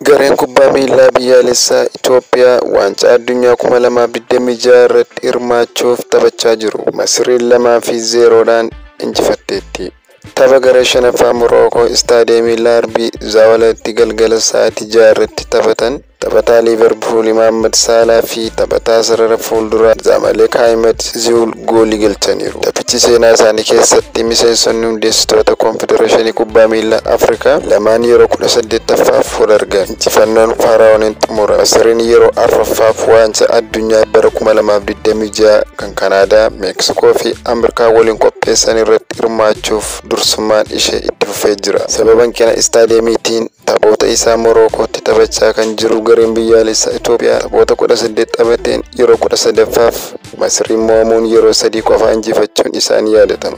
Gareen kubbaa miilaa biyyaalessaa Itoophiyaa waancaa addunyaa 2026 irratti hirmaachuuf taphachaa jiru. Masriin 2-0dhaan injifatteetti. Tapha garee shanaffaa Morookoo istaadiyeemii Laarbii Zaawalaatti galgala sa'aatii 6 irratti taphatan. Taphataa Liverpool Mohamed Salah fi taphataa sarara fuulduraa Zamalek Ahmed Ziul goolii galchaniiru. Taphichi seenaa isaanii keessatti miseensonni hundeessitoota Konfedereeshinii Kubbaa Miilaa Afrikaa lamaan yeroo 18ffaaf wal argan. Injifannoon Faaraa'ooniin xumura. Masriin yeroo 4ffaaf waancaa addunyaa bara 2026 kan Kanaadaa, Meeksikoo fi Ameerikaa waliin qopheessan irratti hirmaachuuf dursummaan ishee itti fufee jira. Sababan kana istaadiyeemiitiin taphoota isaa Morookootti taphachaa kan jiru gareen biyyaalessaa Itoophiyaa taphoota 18 taphateen yeroo 13ffaaf Masriin moomuun yeroo 3 qofa injifachuun isaanii yaadatama.